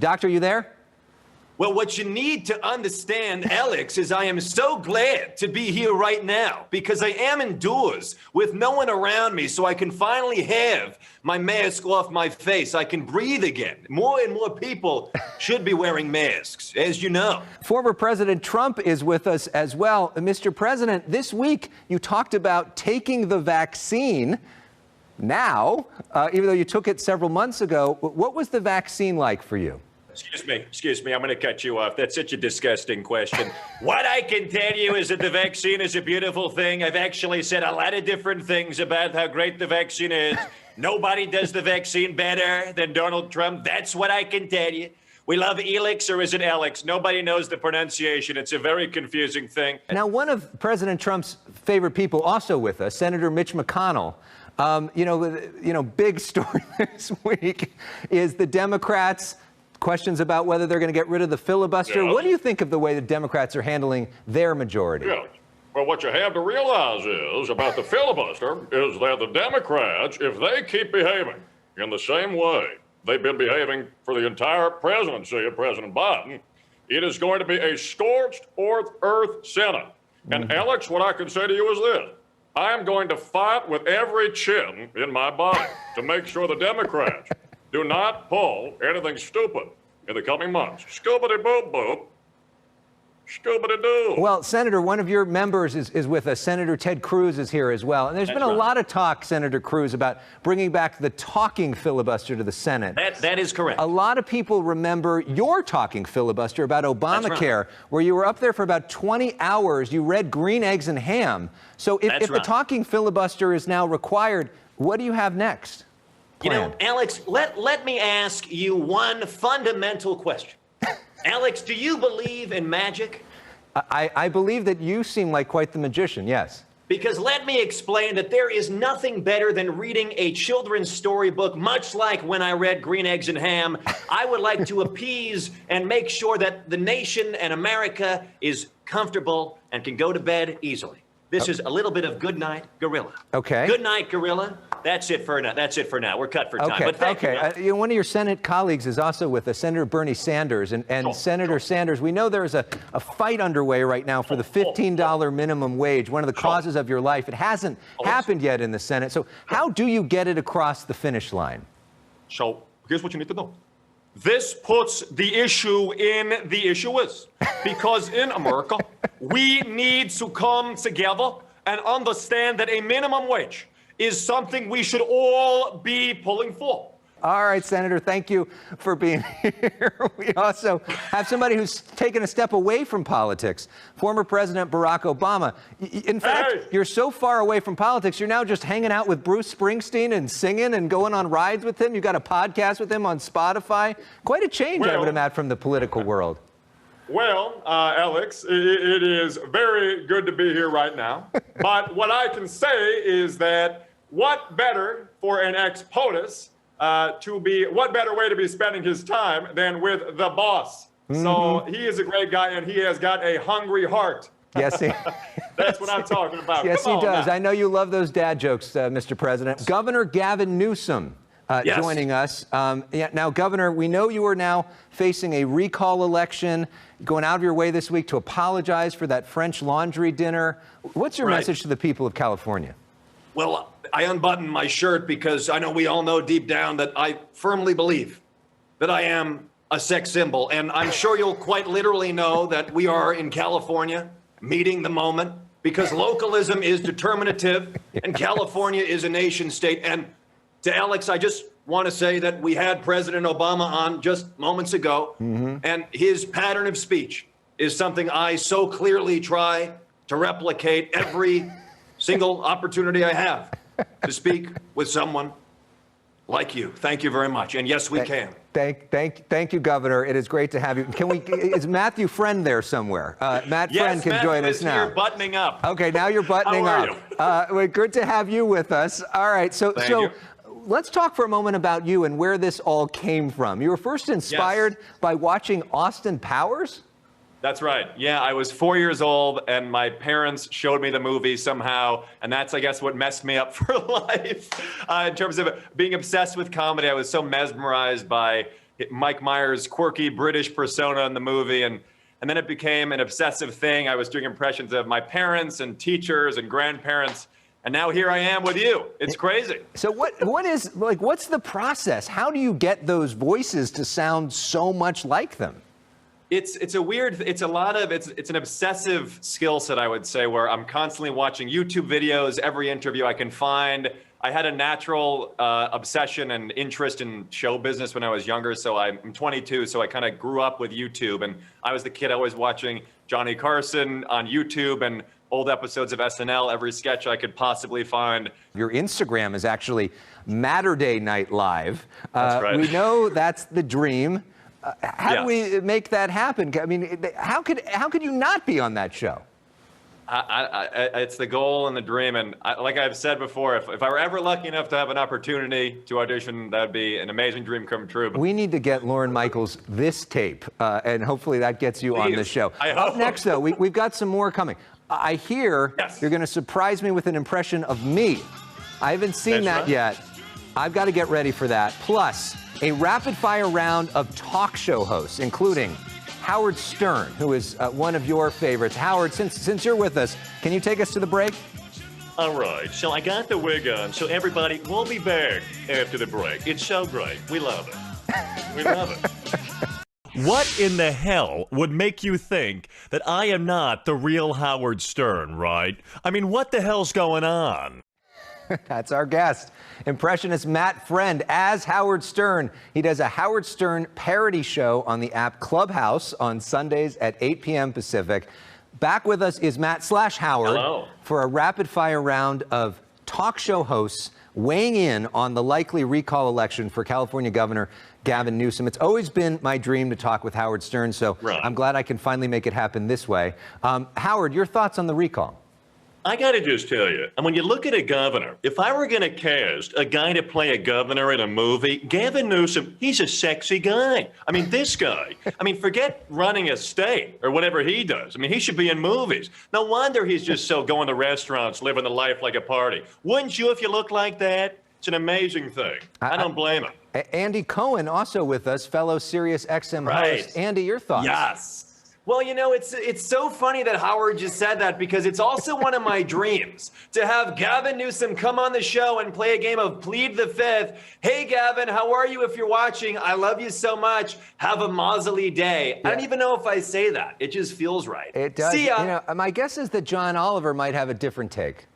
Doctor, you there? Well, what you need to understand, Elex, is I am so glad to be here right now because I am indoors with no one around me, so I can finally have my mask off my face. I can breathe again. More and more people should be wearing masks, as you know. Former President Trump is with us as well. Mr. President, this week you talked about taking the vaccine now, even though you took it several months ago. What was the vaccine like for you? Excuse me, I'm going to cut you off. That's such a disgusting question. What I can tell you is that the vaccine is a beautiful thing. I've actually said a lot of different things about how great the vaccine is. Nobody does the vaccine better than Donald Trump. That's what I can tell you. We love Elex, or is it Elex? Nobody knows the pronunciation. It's a very confusing thing. Now, one of President Trump's favorite people also with us, Senator Mitch McConnell, big story this week is the Democrats' questions about whether they're going to get rid of the filibuster. Yeah. What do you think of the way the Democrats are handling their majority? Yeah. Well, what you have to realize is about the filibuster is that the Democrats, if they keep behaving in the same way they've been behaving for the entire presidency of President Biden, it is going to be a scorched earth Senate. And Alex, what I can say to you is this. I am going to fight with every chin in my body to make sure the Democrats do not pull anything stupid in the coming months. Scoobity-boop-boop. Scoobity-doo. Well, Senator, one of your members is with us. Senator Ted Cruz is here as well. And there's been a lot of talk, Senator Cruz, about bringing back the talking filibuster to the Senate. That is correct. A lot of people remember your talking filibuster about Obamacare, where you were up there for about 20 hours. You read Green Eggs and Ham. So if the talking filibuster is now required, what do you have next? You know, Alex, let me ask you one fundamental question. Alex, do you believe in magic? I believe that you seem like quite the magician, yes. Because let me explain that there is nothing better than reading a children's storybook, much like when I read Green Eggs and Ham. I would like to appease and make sure that the nation and America is comfortable and can go to bed easily. This is a little bit of Good Night, Gorilla. Okay. Good night, Gorilla. That's it for now. That's it for now. We're cut for time. Okay. But thank you. One of your Senate colleagues is also with us, Senator Bernie Sanders. And Senator Sanders, we know there's a fight underway right now for the $15 minimum wage, one of the causes of your life. It hasn't happened yet in the Senate. So how do you get it across the finish line? So here's what you need to do. This puts the issue in the issuers. Because in America, we need to come together and understand that a minimum wage is something we should all be pulling for. All right, Senator, thank you for being here. We also have somebody who's taken a step away from politics, former President Barack Obama. In fact, you're so far away from politics, you're now just hanging out with Bruce Springsteen and singing and going on rides with him. You've got a podcast with him on Spotify. Quite a change, I would imagine, from the political world. Well, Alex, it is very good to be here right now. But what I can say is that what better for an ex-POTUS what better way to be spending his time than with the boss? So he is a great guy, and he has got a hungry heart. Yes, That's what I'm talking about. Yes, Come he on does. now. I know you love those dad jokes, Mr. President. Governor Gavin Newsom joining us. Now, Governor, we know you are now facing a recall election, going out of your way this week to apologize for that French Laundry dinner. What's your message to the people of California? Well, I unbuttoned my shirt because I know we all know deep down that I firmly believe that I am a sex symbol. And I'm sure you'll quite literally know that we are in California meeting the moment because localism is determinative and California is a nation state. And to Alex, I just want to say that we had President Obama on just moments ago, and his pattern of speech is something I so clearly try to replicate every single opportunity I have to speak with someone like you. Thank you very much. And yes, we can. Thank you, Governor. It is great to have you. Is Matthew Friend there somewhere? Matt Friend can join us now. Yes, you're buttoning up. Okay, now you're buttoning up. Good to have you with us. All right, so let's talk for a moment about you and where this all came from. You were first inspired by watching Austin Powers? That's right. Yeah, I was 4 years old, and my parents showed me the movie somehow, and that's, I guess, what messed me up for life. In terms of being obsessed with comedy, I was so mesmerized by Mike Myers' quirky British persona in the movie. And then it became an obsessive thing. I was doing impressions of my parents and teachers and grandparents. And now here I am with you. It's crazy. So what's the process? How do you get those voices to sound so much like them? It's an obsessive skill set, I would say, where I'm constantly watching YouTube videos, every interview I can find. I had a natural obsession and interest in show business when I was younger. So I'm 22, so I kind of grew up with YouTube. And I was the kid always watching Johnny Carson on YouTube and old episodes of SNL, every sketch I could possibly find. Your Instagram is actually Matterday Night Live. That's right. We know that's the dream. How do we make that happen? I mean, how could you not be on that show? It's the goal and the dream. And like I've said before, if I were ever lucky enough to have an opportunity to audition, that would be an amazing dream come true. We need to get Lorne Michaels this tape, and hopefully that gets you on the show. I hope. Up next, though, we've got some more coming. I hear you're going to surprise me with an impression of me. I haven't seen that yet. I've got to get ready for that. Plus, a rapid-fire round of talk show hosts, including Howard Stern, who is one of your favorites. Howard, since you're with us, can you take us to the break? All right, so I got the wig on, so everybody, we'll be back after the break. It's so great. We love it. We love it. What in the hell would make you think that I am not the real Howard Stern, right? I mean, what the hell's going on? That's our guest, impressionist Matt Friend as Howard Stern. He does a Howard Stern parody show on the app Clubhouse on Sundays at 8 p.m. Pacific. Back with us is Matt/Howard for a rapid-fire round of talk show hosts weighing in on the likely recall election for California Governor Gavin Newsom. It's always been my dream to talk with Howard Stern, so I'm glad I can finally make it happen this way. Howard, your thoughts on the recall? I got to just tell you, and when you look at a governor, if I were going to cast a guy to play a governor in a movie, Gavin Newsom, he's a sexy guy. I mean, this guy, forget running a state or whatever he does. I mean, he should be in movies. No wonder he's just so going to restaurants, living the life like a party. Wouldn't you if you looked like that? It's an amazing thing. I don't blame him. Andy Cohen also with us, fellow Sirius XM host. Andy, your thoughts? Yes. Well, you know, it's so funny that Howard just said that because it's also one of my dreams to have Gavin Newsom come on the show and play a game of Plead the Fifth. Hey, Gavin, how are you if you're watching? I love you so much. Have a mazzly day. I don't even know if I say that. It just feels right. It does. See ya. You know, my guess is that John Oliver might have a different take.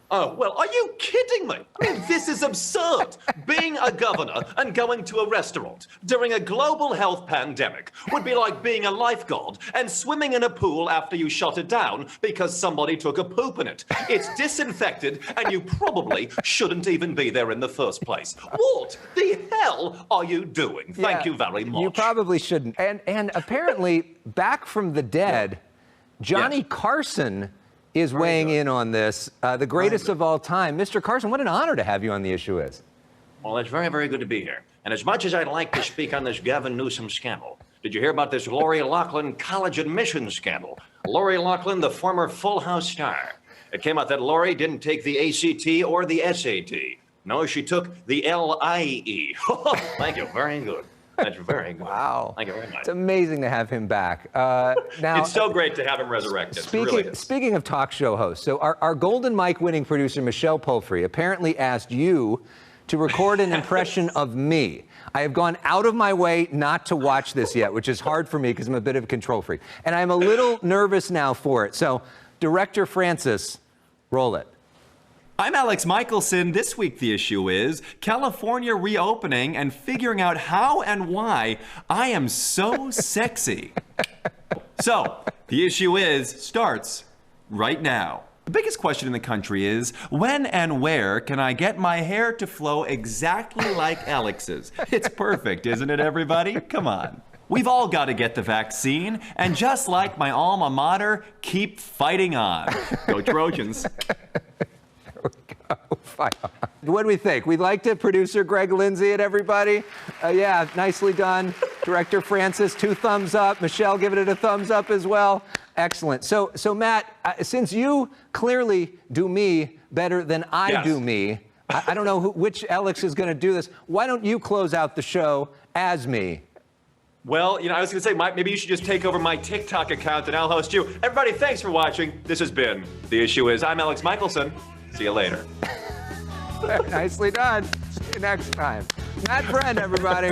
Oh, well, are you kidding me? I mean, this is absurd. Being a governor and going to a restaurant during a global health pandemic would be like being a lifeguard and swimming in a pool after you shut it down because somebody took a poop in it. It's disinfected and you probably shouldn't even be there in the first place. What the hell are you doing? Thank you very much. You probably shouldn't. And apparently, back from the dead, Johnny Carson is weighing in on this, the greatest of all time. Mr. Carson, what an honor to have you on The Issue Is. Well, it's very, very good to be here. And as much as I'd like to speak on this Gavin Newsom scandal, did you hear about this Lori Loughlin college admissions scandal? Lori Loughlin, the former Full House star. It came out that Lori didn't take the ACT or the SAT. No, she took the LIE. Thank you. Very good. That's very good. Wow. Thank you very much. It's amazing to have him back. Now, it's so great to have him resurrected. Speaking of talk show hosts, so our Golden Mike winning producer, Michelle Palfrey, apparently asked you to record an impression of me. I have gone out of my way not to watch this yet, which is hard for me because I'm a bit of a control freak. And I'm a little nervous now for it. So, Director Francis, roll it. I'm Alex Michaelson. This week, the issue is California reopening and figuring out how and why I am so sexy. So, the issue is starts right now. The biggest question in the country is, when and where can I get my hair to flow exactly like Alex's? It's perfect, isn't it, everybody? Come on. We've all got to get the vaccine, and just like my alma mater, keep fighting on. Go Trojans. What do we think? We liked it. Producer Greg Lindsay and everybody. Yeah, nicely done. Director Francis, 2 thumbs up. Michelle giving it a thumbs up as well. Excellent. So Matt, since you clearly do me better than I do me, I don't know which Elex is going to do this. Why don't you close out the show as me Well, I was going to say, maybe you should just take over my TikTok account and I'll host you. Everybody, thanks for watching. This has been The Issue Is. I'm Alex Michaelson. See you later. Nicely done. See you next time. Matt Friend, everybody.